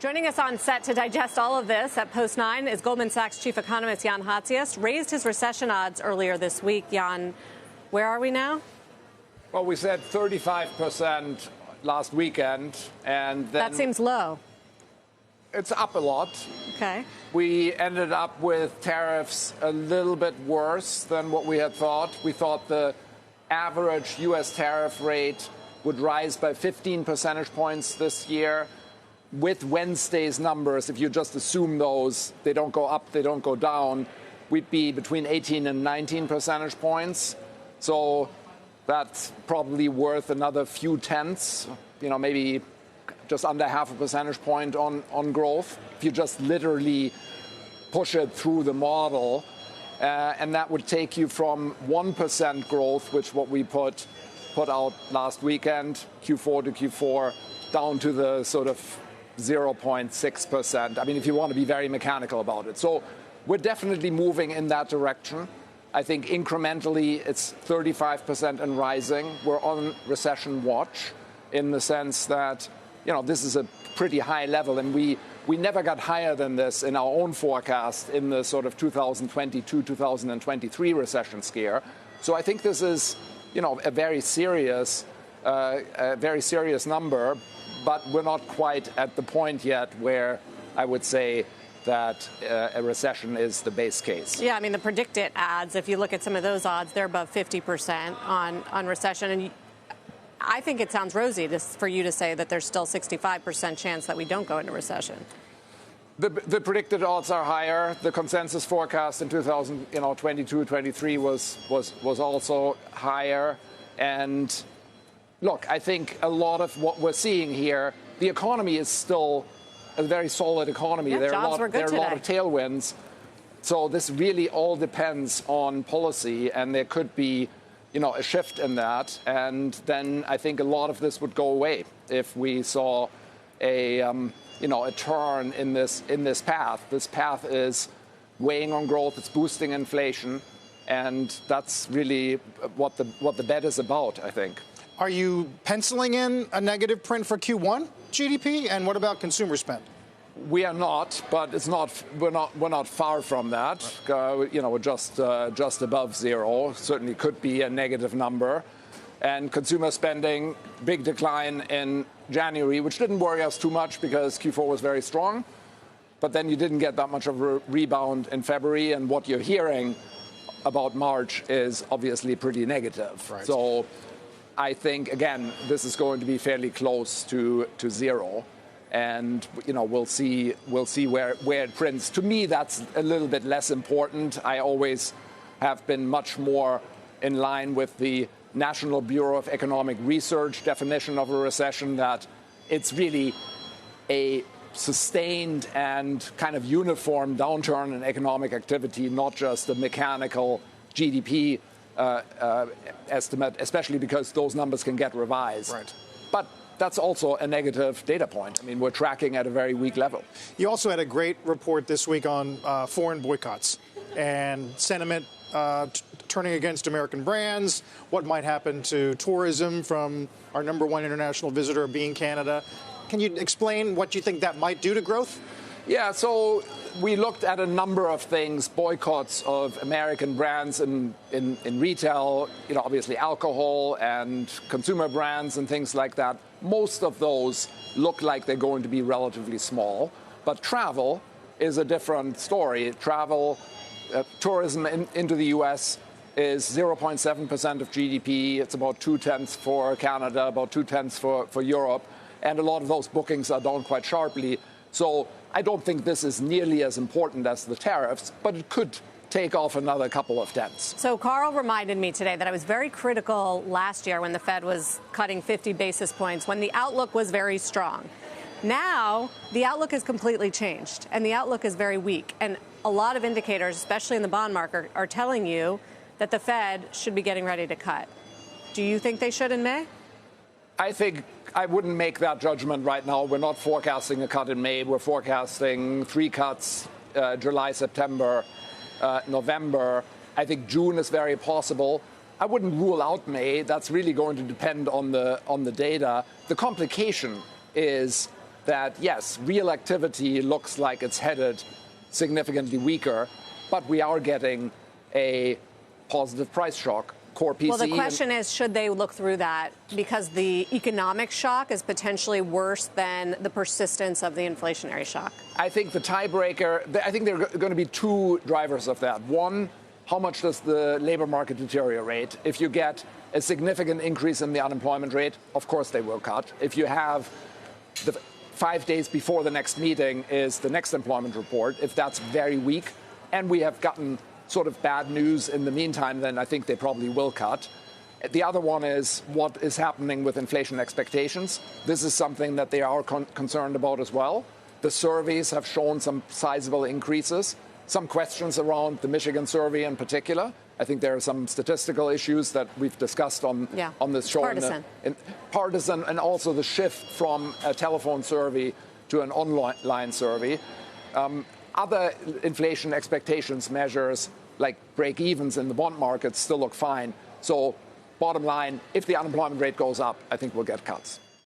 Joining us on set to digest all of this at Post 9 is Goldman Sachs chief economist Jan Hatzius. Raised his recession odds earlier this week. Jan, where are we now? Well, we said 35% last weekend, and then that seems low. It's up a lot. Okay. We ended up with tariffs a little bit worse than what we had thought. We thought the average U.S. tariff rate would rise by 15 percentage points this year. With Wednesday's numbers, if you just assume those, they don't go up, they don't go down, we'd be between 18 and 19 percentage points. So that's probably worth another few tenths, maybe just under half a percentage point on growth, if you just literally push it through the model. And that would take you from 1% growth, which what we put out last weekend, Q4 to Q4, down to the sort of 0.6%. I mean, if you want to be very mechanical about it. So we're definitely moving in that direction. I think incrementally it's 35% and rising. We're on recession watch in the sense that, this is a pretty high level. And we never got higher than this in our own forecast in the sort of 2022, 2023 recession scare. So I think this is, a very serious number. But we're not quite at the point yet where I would say that a recession is the base case. Yeah, I mean, the predicted odds, if you look at some of those odds, they're above 50% on recession. And I think it sounds rosy for you to say that there's still 65% chance that we don't go into recession. The predicted odds are higher. The consensus forecast in 2022-23 was also higher. And look, I think a lot of what we're seeing here, the economy is still a very solid economy. Yeah, there are a lot of tailwinds. So this really all depends on policy, and there could be, a shift in that. And then I think a lot of this would go away if we saw a turn in this path. This path is weighing on growth. It's boosting inflation, and that's really what the bet is about, I think. Are you penciling in a negative print for Q1 GDP? And what about consumer spend? We are not, but it's not. We're not far from that. Right. We're just above zero. Certainly could be a negative number. And consumer spending, big decline in January, which didn't worry us too much because Q4 was very strong. But then you didn't get that much of a rebound in February. And what you're hearing about March is obviously pretty negative. Right. So I think, again, this is going to be fairly close to zero. And, we'll see where it prints. To me, that's a little bit less important. I always have been much more in line with the National Bureau of Economic Research definition of a recession, that it's really a sustained and kind of uniform downturn in economic activity, not just a mechanical GDP estimate, especially because those numbers can get revised. Right. But that's also a negative data point. I mean, we're tracking at a very weak level. You also had a great report this week on foreign boycotts and sentiment turning against American brands, what might happen to tourism from our #1 international visitor being Canada. Can you explain what you think that might do to growth? Yeah, so we looked at a number of things, boycotts of American brands in retail, obviously alcohol and consumer brands and things like that. Most of those look like they're going to be relatively small, but travel is a different story. Travel, tourism into the U.S. is 0.7% of GDP. It's about 2/10 for Canada, about 2/10 for Europe. And a lot of those bookings are down quite sharply. So I don't think this is nearly as important as the tariffs, but it could take off another couple of dents. So Carl reminded me today that I was very critical last year when the Fed was cutting 50 basis points, when the outlook was very strong. Now, the outlook has completely changed, and the outlook is very weak. And a lot of indicators, especially in the bond market, are telling you that the Fed should be getting ready to cut. Do you think they should in May? I think I wouldn't make that judgment right now. We're not forecasting a cut in May. We're forecasting 3 cuts, July, September, November. I think June is very possible. I wouldn't rule out May. That's really going to depend on the data. The complication is that, yes, real activity looks like it's headed significantly weaker, but we are getting a positive price shock. Core PCE. Well, the question is, should they look through that? Because the economic shock is potentially worse than the persistence of the inflationary shock. I think the tiebreaker, I think there are going to be two drivers of that. One, how much does the labor market deteriorate? If you get a significant increase in the unemployment rate, of course they will cut. If you have the 5 days before the next meeting is the next employment report, if that's very weak, and we have gotten sort of bad news in the meantime, then I think they probably will cut. The other one is what is happening with inflation expectations. This is something that they are concerned about as well. The surveys have shown some sizable increases. Some questions around the Michigan survey in particular. I think there are some statistical issues that we've discussed on this show. Partisan, and also the shift from a telephone survey to an online survey. Other inflation expectations measures like break-evens in the bond market still look fine. So bottom line, if the unemployment rate goes up, I think we'll get cuts.